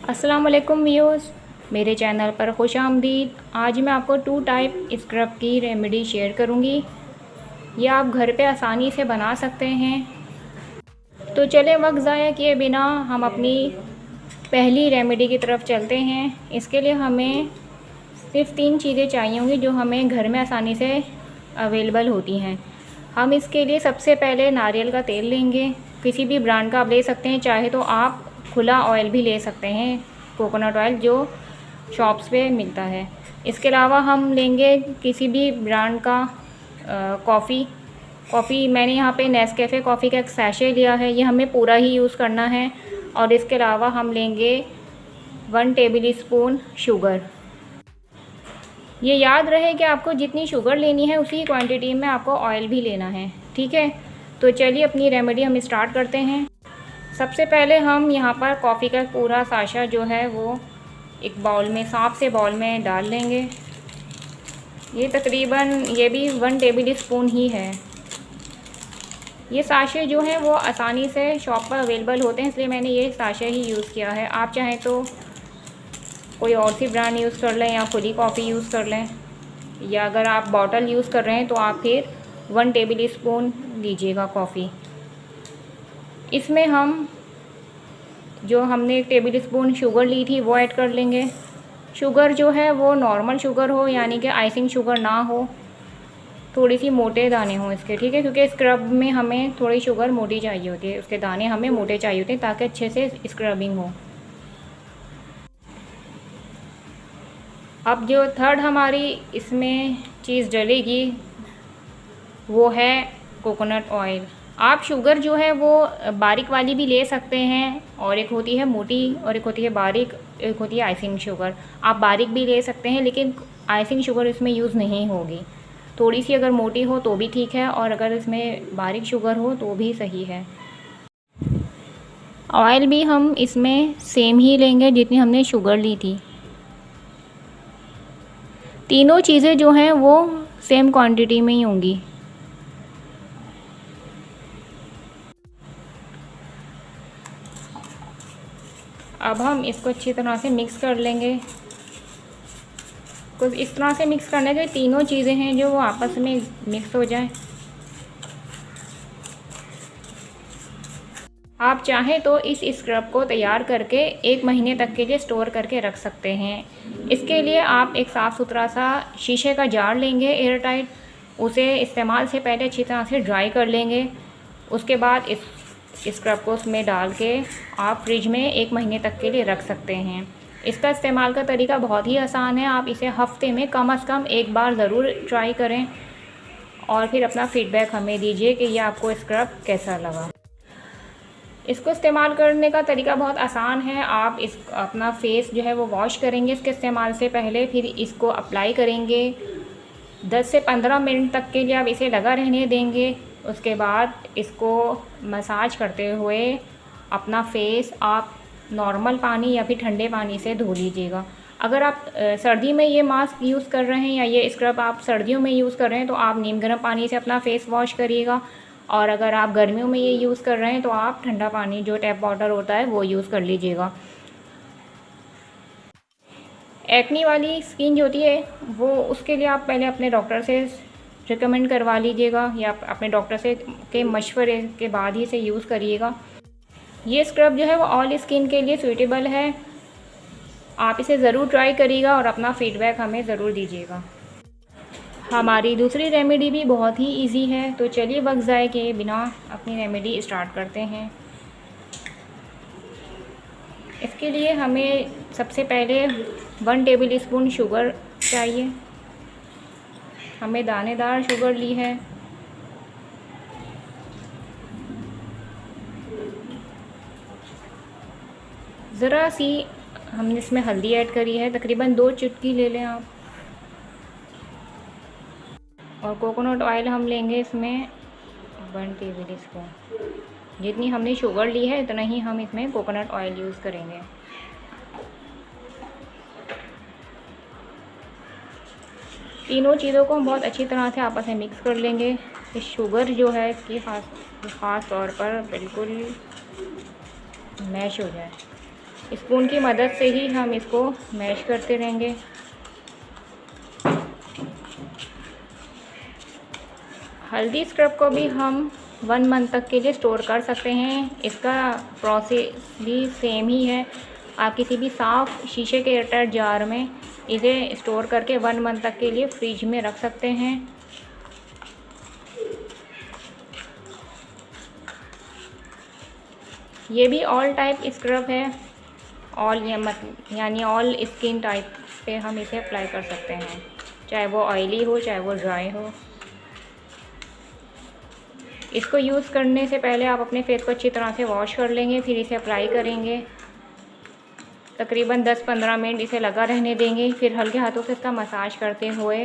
अस्सलाम वालेकुम व्यूअर्स, मेरे चैनल पर खुश आमदीद। आज मैं आपको 2 टाइप स्क्रब की रेमेडी शेयर करूंगी। ये आप घर पे आसानी से बना सकते हैं। तो चले वक्त ज़ाया किए बिना हम अपनी पहली रेमेडी की तरफ चलते हैं। इसके लिए हमें सिर्फ 3 चीज़ें चाहिए होंगी जो हमें घर में आसानी से अवेलेबल होती हैं। हम इसके लिए सबसे पहले नारियल का तेल लेंगे। किसी भी ब्रांड का आप ले सकते हैं, चाहे तो आप खुला ऑयल भी ले सकते हैं, कोकोनट ऑयल जो शॉप्स पे मिलता है। इसके अलावा हम लेंगे किसी भी ब्रांड का कॉफ़ी मैंने यहाँ पे नेस्कैफ़े कॉफ़ी का एक सैशे लिया है, ये हमें पूरा ही यूज़ करना है। और इसके अलावा हम लेंगे 1 टेबल स्पून शुगर। ये याद रहे कि आपको जितनी शुगर लेनी है उसी क्वांटिटी में आपको ऑयल भी लेना है, ठीक है। तो चलिए अपनी रेमेडी हम स्टार्ट करते हैं। सबसे पहले हम यहाँ पर कॉफ़ी का पूरा साशा जो है वो एक बाउल में, साफ से बाउल में डाल लेंगे। ये तकरीबन ये भी 1 टेबल स्पून ही है। ये साशे जो हैं वो आसानी से शॉप पर अवेलेबल होते हैं, इसलिए मैंने ये साशे ही यूज़ किया है। आप चाहें तो कोई और सी ब्रांड यूज़ कर लें या खुली कॉफ़ी यूज़ कर लें, या अगर आप बॉटल यूज़ कर रहे हैं तो आप फिर 1 टेबल स्पून लीजिएगा कॉफ़ी। इसमें हम जो हमने 1 टेबल स्पून शुगर ली थी वो ऐड कर लेंगे। शुगर जो है वो नॉर्मल शुगर हो, यानी कि आइसिंग शुगर ना हो, थोड़ी सी मोटे दाने हों इसके, ठीक है, क्योंकि स्क्रब में हमें थोड़ी शुगर मोटी चाहिए होती है, उसके दाने हमें मोटे चाहिए होते हैं ताकि अच्छे से स्क्रबिंग हो। अब जो थर्ड हमारी इसमें चीज़ डलेगी वो है कोकोनट ऑयल। आप शुगर जो है वो बारीक वाली भी ले सकते हैं, और एक होती है मोटी और एक होती है बारीक, एक होती है आइसिंग शुगर। आप बारीक भी ले सकते हैं, लेकिन आइसिंग शुगर इसमें यूज़ नहीं होगी। थोड़ी सी अगर मोटी हो तो भी ठीक है, और अगर इसमें बारीक शुगर हो तो भी सही है। ऑयल भी हम इसमें सेम ही लेंगे जितनी हमने शुगर ली थी। तीनों चीज़ें जो हैं वो सेम क्वांटिटी में ही होंगी। अब हम इसको अच्छी तरह से मिक्स कर लेंगे। कुछ इस तरह से मिक्स करना है कि तीनों चीज़ें हैं जो वो आपस में मिक्स हो जाएं। आप चाहें तो इस स्क्रब को तैयार करके 1 महीने तक के लिए स्टोर करके रख सकते हैं। इसके लिए आप एक साफ़ सुथरा सा शीशे का जार लेंगे एयर टाइट, उसे इस्तेमाल से पहले अच्छी तरह से ड्राई कर लेंगे। उसके बाद इस स्क्रब को उसमें डाल के आप फ्रिज में 1 महीने तक के लिए रख सकते हैं। इसका इस्तेमाल का तरीका बहुत ही आसान है। आप इसे हफ्ते में कम से कम 1 बार ज़रूर ट्राई करें, और फिर अपना फ़ीडबैक हमें दीजिए कि यह आपको स्क्रब कैसा लगा। इसको इस्तेमाल करने का तरीका बहुत आसान है। आप अपना फेस जो है वो वॉश करेंगे इसके इस्तेमाल से पहले, फिर इसको अप्लाई करेंगे। 10 से 15 मिनट तक के लिए आप इसे लगा रहने देंगे। उसके बाद इसको मसाज करते हुए अपना फेस आप नॉर्मल पानी या फिर ठंडे पानी से धो लीजिएगा। अगर आप सर्दी में ये मास्क यूज़ कर रहे हैं या ये स्क्रब आप सर्दियों में यूज़ कर रहे हैं तो आप नीम गर्म पानी से अपना फेस वॉश करिएगा, और अगर आप गर्मियों में ये यूज़ कर रहे हैं तो आप ठंडा पानी जो टैप वाटर होता है वो यूज़ कर लीजिएगा। एक्नी वाली स्किन जो होती है वो, उसके लिए आप पहले अपने डॉक्टर से रिकमेंड करवा लीजिएगा, या अपने डॉक्टर से के मशवरे के बाद ही इसे यूज़ करिएगा। ये स्क्रब जो है वो ऑल स्किन के लिए सूटेबल है। आप इसे ज़रूर ट्राई करिएगा और अपना फ़ीडबैक हमें ज़रूर दीजिएगा। हमारी दूसरी रेमेडी भी बहुत ही इजी है, तो चलिए वक्त ज़ाया किए बिना अपनी रेमेडी स्टार्ट करते हैं। इसके लिए हमें सबसे पहले 1 टेबल स्पून शुगर चाहिए। हमें दानेदार शुगर ली है। ज़रा सी हमने इसमें हल्दी ऐड करी है, तकरीबन 2 चुटकी ले लें आप। और कोकोनट ऑयल हम लेंगे इसमें 1 टेबल स्पून। जितनी हमने शुगर ली है इतना ही हम इसमें कोकोनट ऑयल यूज़ करेंगे। तीनों चीज़ों को हम बहुत अच्छी तरह से आपस में मिक्स कर लेंगे। इस शुगर जो है इसकी ख़ास तौर पर बिल्कुल मैश हो जाए। स्पून की मदद से ही हम इसको मैश करते रहेंगे। हल्दी स्क्रब को भी हम 1 मंथ तक के लिए स्टोर कर सकते हैं। इसका प्रोसेस भी सेम ही है। आप किसी भी साफ़ शीशे के एयरटाइट जार में इसे स्टोर करके 1 मंथ तक के लिए फ्रिज में रख सकते हैं। ये भी ऑल टाइप स्क्रब है। ऑल यानी ऑल स्किन टाइप पे हम इसे अप्लाई कर सकते हैं, चाहे वो ऑयली हो चाहे वो ड्राई हो। इसको यूज़ करने से पहले आप अपने फेस को अच्छी तरह से वॉश कर लेंगे, फिर इसे अप्लाई करेंगे। तकरीबन 10-15 मिनट इसे लगा रहने देंगे, फिर हल्के हाथों से इसका मसाज करते हुए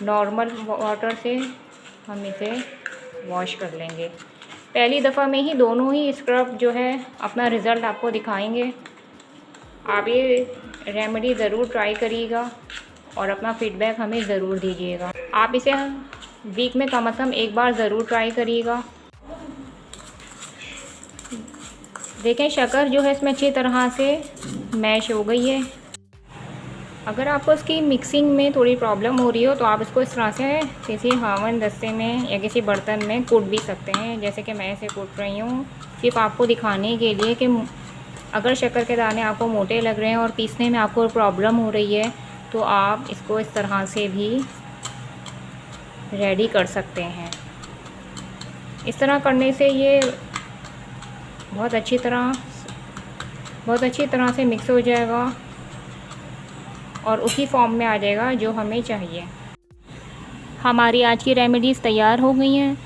नॉर्मल वाटर से हम इसे वॉश कर लेंगे। पहली दफ़ा में ही दोनों ही स्क्रब जो है अपना रिज़ल्ट आपको दिखाएंगे। आप ये रेमेडी ज़रूर ट्राई करिएगा और अपना फ़ीडबैक हमें ज़रूर दीजिएगा। आप इसे वीक में कम से कम एक बार ज़रूर ट्राई करिएगा। देखें शक्कर जो है इसमें अच्छी तरह से मैश हो गई है। अगर आपको इसकी मिक्सिंग में थोड़ी प्रॉब्लम हो रही हो तो आप इसको इस तरह से किसी हावन दस्ते में या किसी बर्तन में कूट भी सकते हैं, जैसे कि मैं इसे कूट रही हूँ, सिर्फ आपको दिखाने के लिए कि अगर शक्कर के दाने आपको मोटे लग रहे हैं और पीसने में आपको प्रॉब्लम हो रही है तो आप इसको इस तरह से भी रेडी कर सकते हैं। इस तरह करने से ये बहुत अच्छी तरह से मिक्स हो जाएगा और उसी फॉर्म में आ जाएगा जो हमें चाहिए। हमारी आज की रेमेडीज़ तैयार हो गई हैं।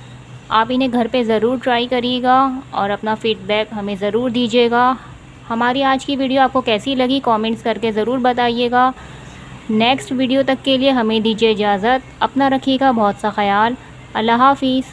आप इन्हें घर पे ज़रूर ट्राई करिएगा और अपना फ़ीडबैक हमें ज़रूर दीजिएगा। हमारी आज की वीडियो आपको कैसी लगी कमेंट्स करके ज़रूर बताइएगा। नेक्स्ट वीडियो तक के लिए हमें दीजिए इजाज़त। अपना रखिएगा बहुत सा ख्याल। अल्लाह हाफ़िज़।